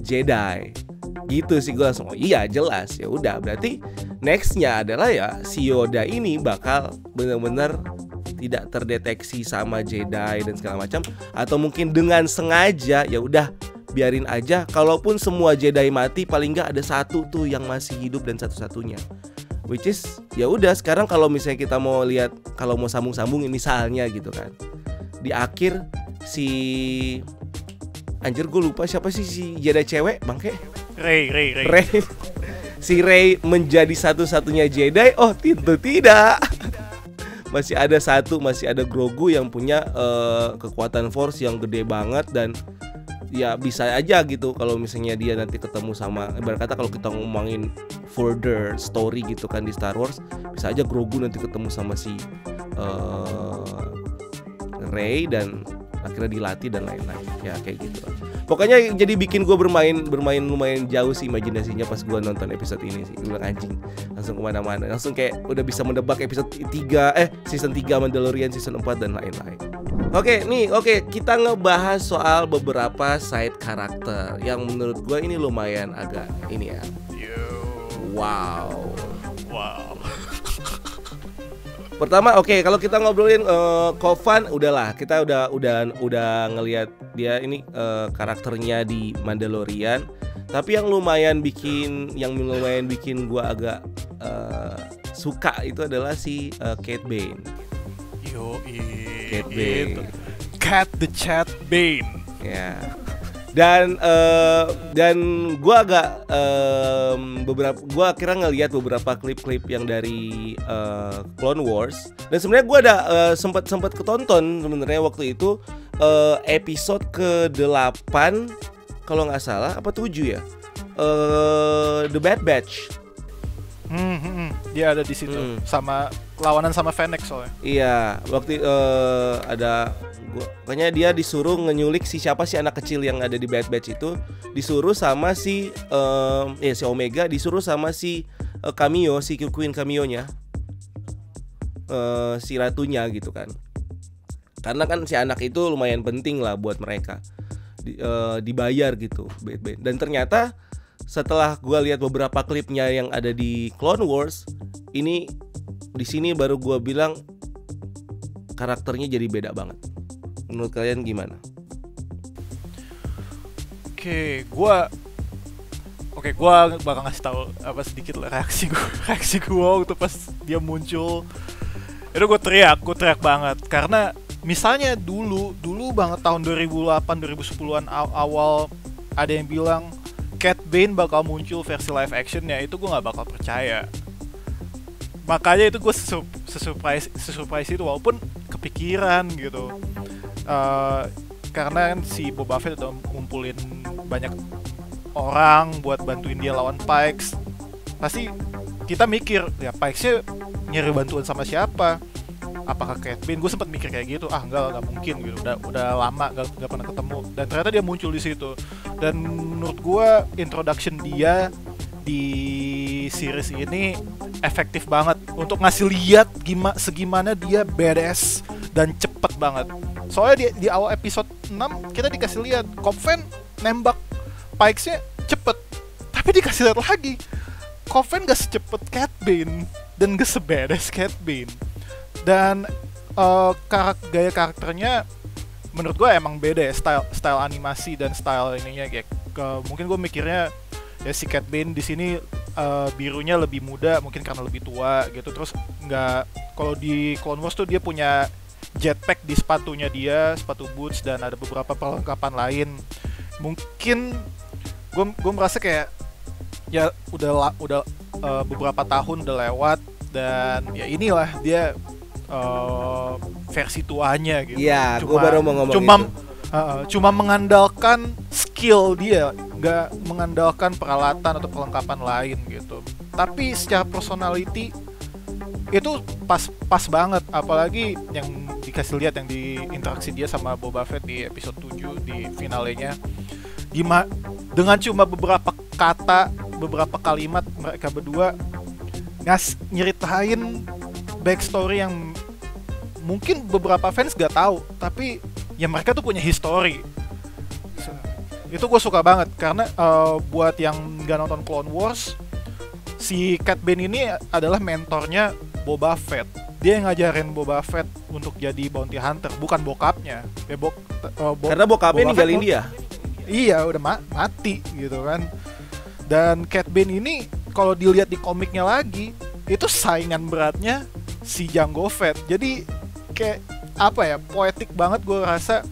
Jedi. Gitu sih, gue langsung, oh iya jelas, ya udah berarti nextnya adalah ya si Yoda ini bakal benar-benar tidak terdeteksi sama Jedi dan segala macam, atau mungkin dengan sengaja ya udah biarin aja, kalaupun semua Jedi mati paling nggak ada satu tuh yang masih hidup dan satu-satunya, which is ya udah sekarang kalau misalnya kita mau lihat, kalau mau sambung-sambungin misalnya gitu kan, di akhir si anjir gue lupa siapa sih si Jedi cewek bangke, Rey. Si Rey menjadi satu-satunya Jedi. Oh tentu tidak. Masih ada Grogu yang punya kekuatan Force yang gede banget. Dan ya bisa aja gitu kalau misalnya dia nanti ketemu sama, ibarat kata kalau kita ngomongin further story gitu kan di Star Wars, bisa aja Grogu nanti ketemu sama si Rey dan akhirnya dilatih dan lain-lain. Ya kayak gitu. Pokoknya jadi bikin gue bermain lumayan jauh sih imajinasinya pas gue nonton episode ini sih. Gue bilang anjing, langsung kemana-mana, langsung kayak udah bisa mendebak episode 3 season 3 Mandalorian, season 4 dan lain-lain. Oke, kita ngebahas soal beberapa side karakter yang menurut gue ini lumayan agak ini ya. Wow. Pertama, kalau kita ngobrolin Kovan, udahlah, kita udah ngelihat dia ini karakternya di Mandalorian. Tapi yang lumayan bikin gua agak suka itu adalah si Cad Bane. Cad Bane. Cat the Chat Bane. Ya. Dan gue agak gue akhirnya ngelihat beberapa klip-klip yang dari Clone Wars, dan sebenarnya gue ada sempat ketonton sebenarnya waktu itu episode ke-8 kalau nggak salah, apa 7 ya, The Bad Batch. Dia ada di situ sama lawanan sama Fennec soalnya. Iya, waktu kayaknya dia disuruh ngenyulik si siapa sih anak kecil yang ada di Bad Batch itu, disuruh sama si si Omega, disuruh sama si cameo, si Queen cameo-nya. si ratunya gitu kan. Karena kan si anak itu lumayan penting lah buat mereka. Dibayar gitu. Dan ternyata setelah gue lihat beberapa klipnya yang ada di Clone Wars, ini di sini baru gue bilang karakternya jadi beda banget. Menurut kalian gimana? Oke, gue bakal ngasih tahu apa sedikit lah reaksi gue waktu pas dia muncul. Itu gue teriak banget karena misalnya dulu banget tahun 2008 2010-an awal ada yang bilang Cat Bane bakal muncul versi live actionnya, itu gue nggak bakal percaya. Makanya itu gue sesurprise itu, walaupun kepikiran gitu. Karena kan si Boba Fett udah ngumpulin banyak orang buat bantuin dia lawan Pikes. Pasti kita mikir, ya Pikesnya nyari bantuan sama siapa? Apakah Cat Bane? Gue sempat mikir kayak gitu. Enggak mungkin gitu. Udah lama gak pernah ketemu. Dan ternyata dia muncul di situ. Dan menurut gue introduction dia di series ini efektif banget untuk ngasih lihat segimana dia badass dan cepet banget. Soalnya di awal episode 6 kita dikasih lihat Cobb Vanth nembak Pikes-nya cepet, tapi dikasih lihat lagi Cobb Vanth gak secepet Cat Bane dan gak sebadass Cat Bane. Dan gaya karakternya menurut gue emang beda ya, style animasi dan style ininya kayak mungkin gue mikirnya ya si Cat Bane di sini birunya lebih muda mungkin karena lebih tua gitu. Terus nggak, kalau di Clone Wars tuh dia punya jetpack di sepatunya dia, sepatu boots, dan ada beberapa perlengkapan lain. Mungkin gue merasa kayak ya udah beberapa tahun udah lewat dan ya inilah dia versi tuanya gitu. Iya, gue baru mau ngomong cuma mengandalkan skill dia, nggak mengandalkan peralatan atau perlengkapan lain gitu. Tapi secara personality itu pas banget, apalagi yang dikasih lihat yang di interaksi dia sama Boba Fett di episode 7 di finalenya. Dengan cuma beberapa kata, beberapa kalimat mereka berdua nyeritain backstory yang mungkin beberapa fans gak tahu, tapi ya mereka tuh punya history. Itu gue suka banget karena buat yang gak nonton Clone Wars, si Cat Bane ini adalah mentornya Boba Fett. Dia yang ngajarin Boba Fett untuk jadi bounty hunter, bukan bokapnya. Karena bokapnya ninggalin dia. Iya, udah mati gitu kan. Dan Cat Bane ini kalau dilihat di komiknya lagi, itu saingan beratnya si Jango Fett. Jadi kayak apa ya, poetik banget gue rasa.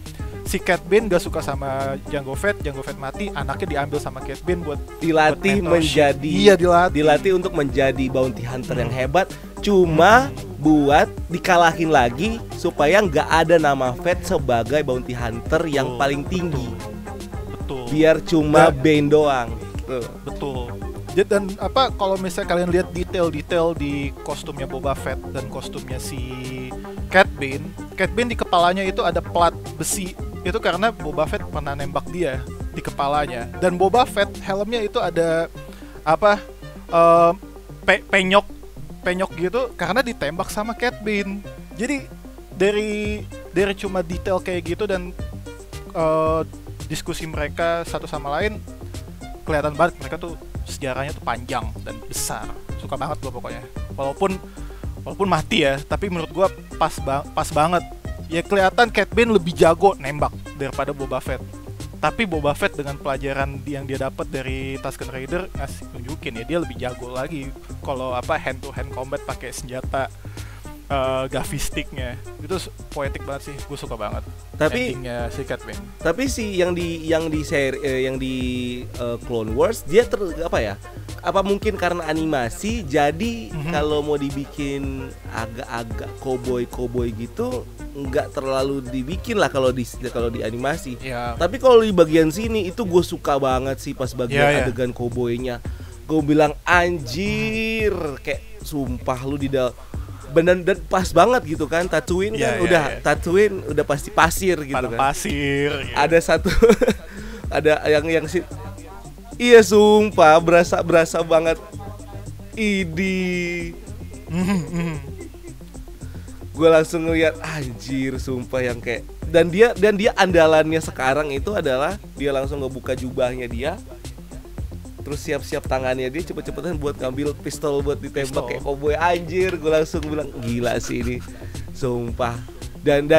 Si Cat Bane gak suka sama Jango Fett mati, anaknya diambil sama Cat Bane buat dilatih menjadi, iya, dilatih untuk menjadi bounty hunter yang hebat, cuma buat dikalahin lagi supaya nggak ada nama Fett sebagai bounty hunter yang paling tinggi. Betul. Biar cuma Bane doang. Betul. Dan apa, kalau misalnya kalian lihat detail-detail di kostumnya Boba Fett dan kostumnya si Cat Bane di kepalanya itu ada plat besi. Itu karena Boba Fett pernah nembak dia di kepalanya. Dan Boba Fett helmnya itu ada apa, penyok gitu karena ditembak sama Cat Bane. Jadi dari cuma detail kayak gitu dan diskusi mereka satu sama lain, kelihatan banget mereka tuh sejarahnya tuh panjang dan besar. Suka banget gue pokoknya. Walaupun mati ya, tapi menurut gue pas banget. Ya kelihatan Cat Bane lebih jago nembak daripada Boba Fett. Tapi Boba Fett dengan pelajaran yang dia dapat dari Tusken Raider ngasih tunjukin ya dia lebih jago lagi kalau apa hand to hand combat pakai senjata Gavi sticknya. Itu poetik banget sih, gue suka banget. Tapi endingnya si Cat Bane. Tapi si yang di Clone Wars dia apa ya? Apa mungkin karena animasi jadi kalau mau dibikin agak-agak cowboy gitu nggak terlalu dibikin lah kalau di animasi. Yeah. Tapi kalau di bagian sini itu gue suka banget sih pas bagian adegan cowboynya. Gue bilang anjir, kayak sumpah lu di bener dan pas banget gitu kan. Tatooine kan Tatooine udah pasti pasir gitu kan. Pasir. Ada satu ada yang si iya sumpah berasa banget idi. Gue langsung ngeliat anjir sumpah yang kayak dan dia andalannya sekarang itu adalah dia langsung ngebuka jubahnya dia, terus siap-siap tangannya dia cepet-cepetan buat ngambil pistol buat ditembak kayak cowboy. Anjir, gue langsung bilang gila sih ini sumpah. Dan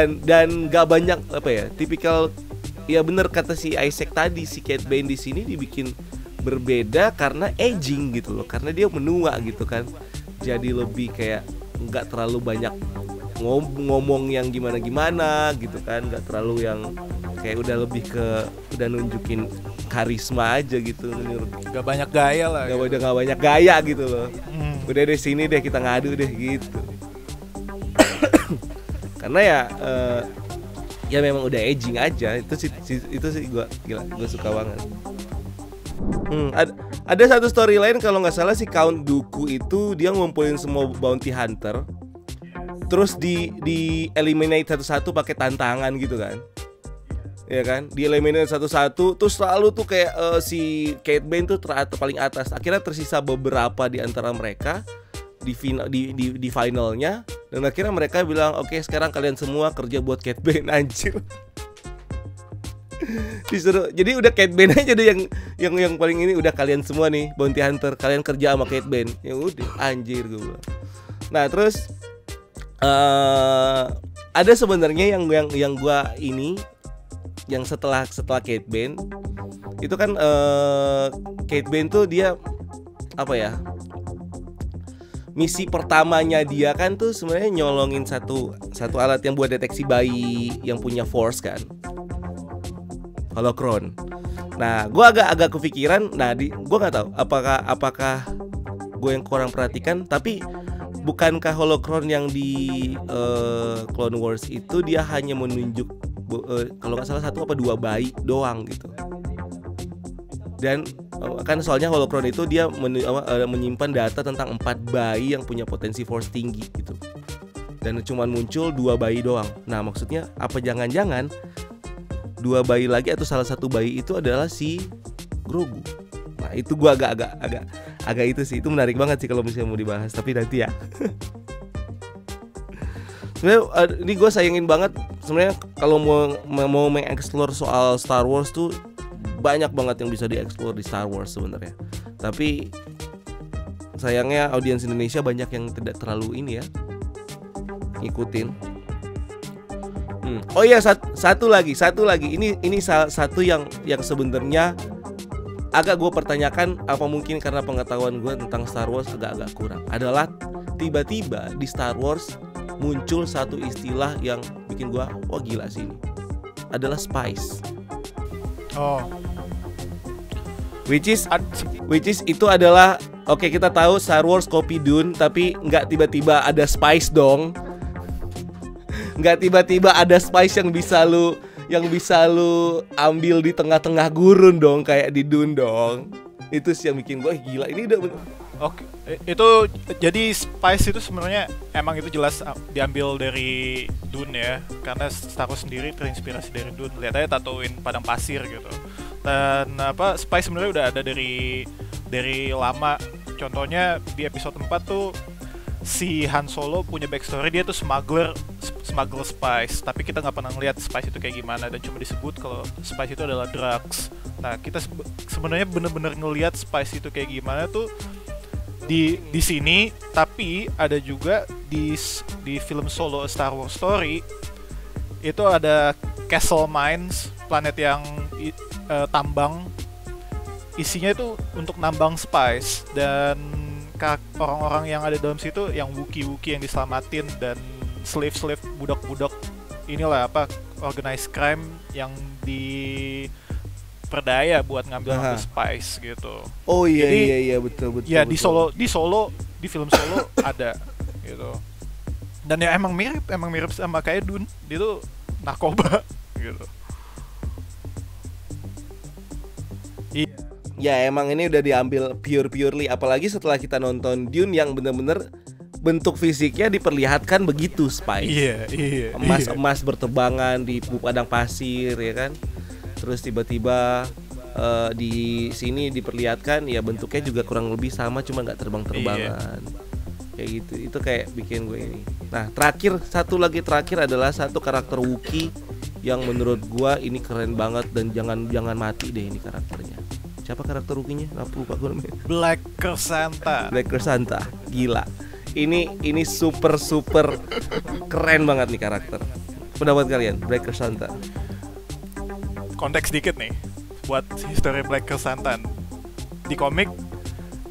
gak banyak apa ya, tipikal ya bener kata si Isaac tadi, si Cad Bane di sini dibikin berbeda karena aging gitu loh, karena dia menua gitu kan, jadi lebih kayak nggak terlalu banyak ngomong yang gimana gitu kan, nggak terlalu yang kayak udah lebih ke udah nunjukin karisma aja gitu menurut. Gak banyak gaya lah. Udah nggak banyak gaya gitu loh. Udah deh sini deh kita ngadu deh gitu. Karena ya memang udah aging aja itu sih gue gila, gue suka banget. Ada satu storyline kalau nggak salah si Count Dooku itu dia ngumpulin semua bounty hunter, terus di eliminate satu-satu pakai tantangan gitu kan, ya kan, di eliminate satu-satu, terus selalu tuh kayak si Cad Bane tuh paling atas, akhirnya tersisa beberapa di antara mereka di finalnya, dan akhirnya mereka bilang oke, sekarang kalian semua kerja buat Cad Bane. Anjir. Disuruh, jadi udah Cad Bane aja deh yang paling ini, udah kalian semua nih bounty hunter, kalian kerja sama Cad Bane. Ya udah, anjir gue bilang. Nah terus ada sebenarnya yang gua ini yang setelah Cad Bane itu kan Cad Bane tuh dia apa ya, misi pertamanya dia kan tuh sebenarnya nyolongin satu alat yang buat deteksi bayi yang punya force kan, holocron. Nah, gue agak kepikiran. Nah, gue nggak tahu apakah gue yang kurang perhatikan, tapi bukankah holocron yang di Clone Wars itu dia hanya menunjuk kalau nggak salah 1 apa 2 bayi doang gitu. Dan kan soalnya holocron itu dia menyimpan data tentang 4 bayi yang punya potensi force tinggi gitu. Dan cuma muncul 2 bayi doang. Nah, maksudnya apa jangan-jangan 2 bayi lagi atau salah satu bayi itu adalah si Grogu. Nah, itu gua agak itu sih. Itu menarik banget sih kalau misalnya mau dibahas, tapi nanti ya. Sebenarnya ini gue sayangin banget sebenarnya kalau mau mengeksplor soal Star Wars tuh banyak banget yang bisa dieksplor di Star Wars sebenarnya. Tapi sayangnya audiens Indonesia banyak yang tidak terlalu ini ya ngikutin. Oh iya, satu lagi. Ini salah satu yang sebenarnya agak gue pertanyakan, apa mungkin karena pengetahuan gue tentang Star Wars agak kurang, adalah tiba-tiba di Star Wars muncul satu istilah yang bikin gue wah gila sih, ini adalah spice. Oh, which is itu adalah oke, kita tahu Star Wars copy Dune, tapi nggak tiba-tiba ada spice dong. Nggak tiba-tiba ada spice yang bisa lu ambil di tengah-tengah gurun dong, kayak di Dune dong. Itu sih yang bikin gue gila. Ini udah oke. Itu jadi spice itu sebenarnya emang itu jelas diambil dari Dune ya, karena Star Wars sendiri terinspirasi dari Dune. Lihat aja Tatooine, padang pasir gitu. Dan spice sebenarnya udah ada dari lama. Contohnya di episode 4 tuh si Han Solo punya backstory, dia tuh smuggler spice, tapi kita nggak pernah ngeliat spice itu kayak gimana, dan cuma disebut kalau spice itu adalah drugs. Nah, kita sebenarnya bener-bener ngeliat spice itu kayak gimana tuh di sini, tapi ada juga di film Solo A Star Wars Story itu ada Castle Mines, planet yang tambang, isinya itu untuk nambang spice, dan orang-orang yang ada dalam situ yang Wookiee yang diselamatin, dan slave budak-budak inilah organized crime yang diperdaya buat ngambil spice gitu. Oh iya. Jadi, iya betul. Ya betul. di film Solo ada gitu. Dan ya emang mirip sama kayak Dune, dia tuh narkoba gitu. Iya. Ya emang ini udah diambil purely, apalagi setelah kita nonton Dune yang bener-bener bentuk fisiknya diperlihatkan begitu spice. Iya. Emas berterbangan di padang pasir ya kan. Terus tiba-tiba di sini diperlihatkan ya bentuknya juga kurang lebih sama, cuma nggak terbang-terbangan. kayak gitu. Itu kayak bikin gue ini. Nah, satu lagi adalah satu karakter Wookiee yang menurut gue ini keren banget dan jangan mati deh ini karakternya. Siapa karakter Wookiee-nya? Lupa gue namanya. Black Krrsantan. Black Krrsantan, gila. Ini super keren banget nih karakter. Pendapat kalian, Black Krrsantan? Konteks dikit nih buat history Black Krrsantan. Di komik,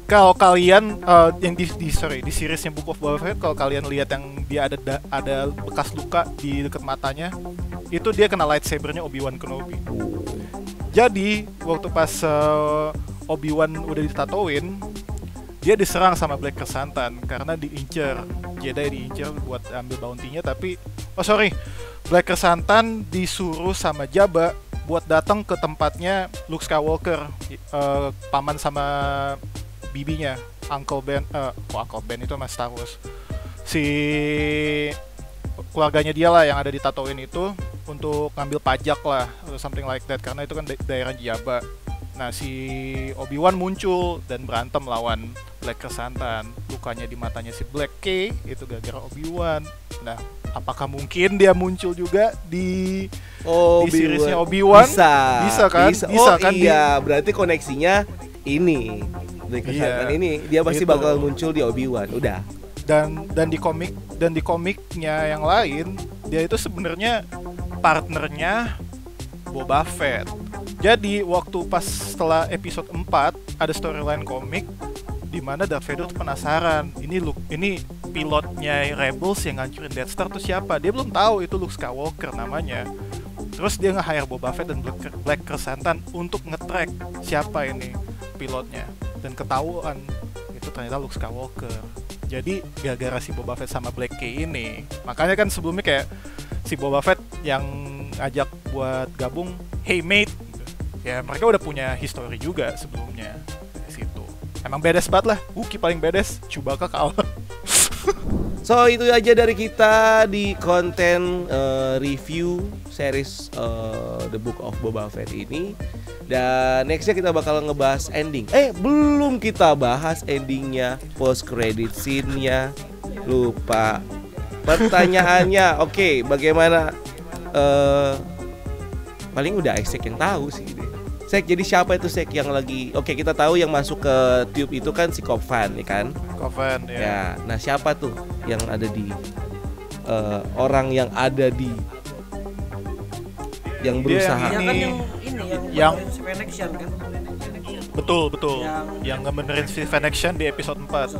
kalau kalian yang di seriesnya Book of Boba Fett, kalau kalian lihat yang dia ada bekas luka di dekat matanya, itu dia kena lightsabernya Obi-Wan Kenobi. Jadi waktu pas Obi-Wan udah di Tatooine, dia diserang sama Black Krrsantan karena diincer, Jedi diincer buat ambil bounty-nya, tapi Black Krrsantan disuruh sama Jabba buat datang ke tempatnya Luke Skywalker, paman sama bibinya, Uncle Ben. Uncle Ben itu mas Star Wars. Si keluarganya dia lah yang ada di Tatooine itu untuk ngambil pajak lah, atau something like that, karena itu kan daerah Jabba. Nah, si Obi-Wan muncul dan berantem lawan Black Krrsantan. Lukanya di matanya si Black K itu gara-gara Obi-Wan. Nah, apakah mungkin dia muncul juga di seriesnya Obi-Wan? Bisa kan? Iya, berarti koneksinya ini Black Krrsantan ini dia pasti bakal muncul di Obi-Wan. Udah. Dan di komiknya yang lain, dia itu sebenarnya partnernya Boba Fett. Jadi waktu pas setelah episode 4 ada storyline komik di mana Darth Vader tuh penasaran, ini pilotnya Rebels yang ngancurin Death Star tuh siapa? Dia belum tahu itu Luke Skywalker namanya. Terus dia nge-hire Boba Fett dan Black Krrsantan untuk nge-track siapa ini pilotnya, dan ketahuan itu ternyata Luke Skywalker. Jadi gara-gara si Boba Fett sama Black K ini, makanya kan sebelumnya kayak si Boba Fett yang ngajak buat gabung, hey mate, ya mereka udah punya history juga sebelumnya di situ. Emang badass banget lah, Wookiee paling badass, Chewbacca kalah. So itu aja dari kita di konten review series The Book of Boba Fett ini. Dan nextnya kita bakal ngebahas ending. Belum kita bahas endingnya, post credit scene-nya. Lupa. Pertanyaannya, oke, bagaimana? Paling udah Isaac yang tahu sih deh. Sek, jadi siapa itu Sek yang lagi? Oke, kita tahu yang masuk ke tube itu kan si Cobb Vanth, ya kan? Cobb Vanth, ya. Ya, nah siapa tuh yang ada di orang yang ada di yang berusaha? Dia kan yang si Fennec Shand kan? Betul. Yang ngebenerin si Fennec Shand di episode 4.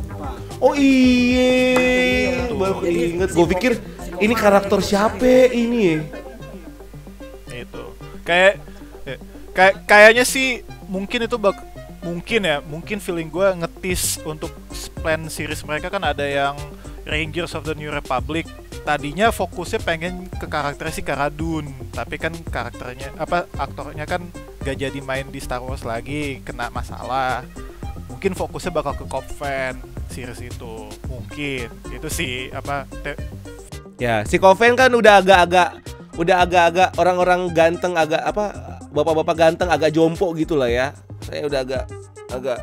Oh iya, baru inget. Gue pikir ini karakter siapa ini? Itu kayaknya sih mungkin itu mungkin feeling gue ngetis untuk plan series mereka. Kan ada yang Rangers of the New Republic, tadinya fokusnya pengen ke karakter si Cara Dune, tapi kan aktornya kan gak jadi main di Star Wars lagi, kena masalah. Mungkin fokusnya bakal ke Cobb Vanth series itu, mungkin itu sih ya, si Cobb Vanth kan udah agak-agak orang-orang ganteng, bapak-bapak ganteng agak jompo gitu lah ya. Saya udah agak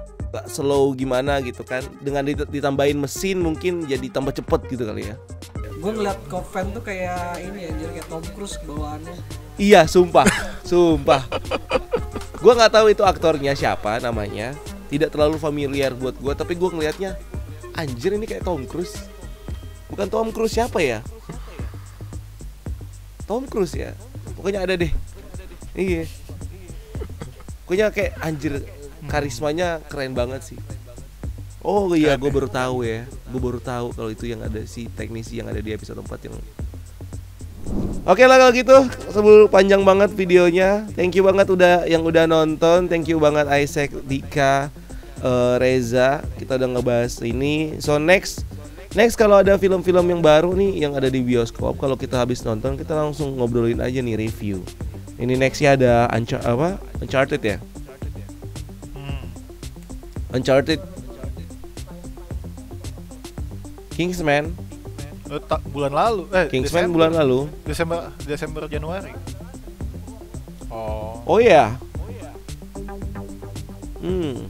slow gimana gitu kan. Dengan ditambahin mesin mungkin jadi tambah cepet gitu kali ya. Gue ngeliat Cobb Vanth tuh kayak ini ya, kayak Tom Cruise bawaannya. Iya, sumpah. Gue nggak tahu itu aktornya siapa namanya. Tidak terlalu familiar buat gue, tapi gue ngelihatnya, anjir ini kayak Tom Cruise. Bukan Tom Cruise, siapa ya? Tom Cruise ya. Pokoknya ada deh. Iya. Pokoknya kayak anjir, karismanya keren banget sih. Oh iya, gue baru tahu ya. Gue baru tahu kalau itu yang ada si teknisi yang ada di episode 4 yang. Oke lah kalau gitu, sebelum panjang banget videonya. Thank you banget yang udah nonton. Thank you banget Isaac, Dika, Reza. Kita udah ngebahas ini. So next kalau ada film-film yang baru nih yang ada di bioskop, kalau kita habis nonton kita langsung ngobrolin aja nih review. Ini nextnya ada Uncharted ya. Uncharted, Kingsman. Bulan lalu. Kingsman bulan lalu. Desember Januari. Oh ya.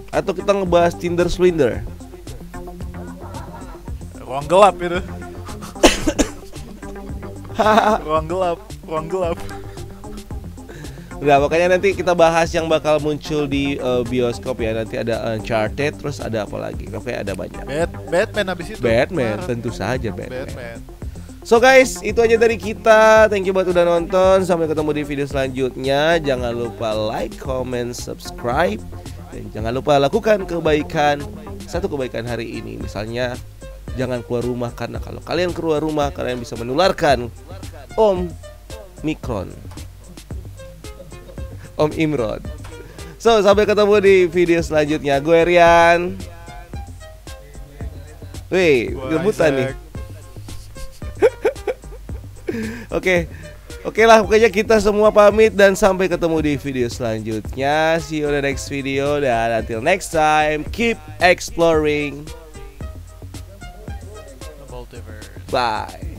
Atau kita ngebahas Tinder Swindler. Ruang gelap itu. ruang gelap. Udah, makanya nanti kita bahas yang bakal muncul di bioskop ya. Nanti ada Uncharted, terus ada apa lagi? Oke, ada banyak. Batman habis itu. Batman, tentu saja Batman. Batman. So guys, itu aja dari kita. Thank you buat udah nonton. Sampai ketemu di video selanjutnya. Jangan lupa like, comment, subscribe. Dan jangan lupa lakukan kebaikan. Satu kebaikan hari ini. Misalnya, jangan keluar rumah. Karena kalau kalian keluar rumah, kalian bisa menularkan Om Mikron, Om Imron. So, sampai ketemu di video selanjutnya. Gue Rian. Wih, rebutan nih. Oke lah, pokoknya kita semua pamit dan sampai ketemu di video selanjutnya. See you on the next video dan until next time, keep exploring. The multiverse. Bye.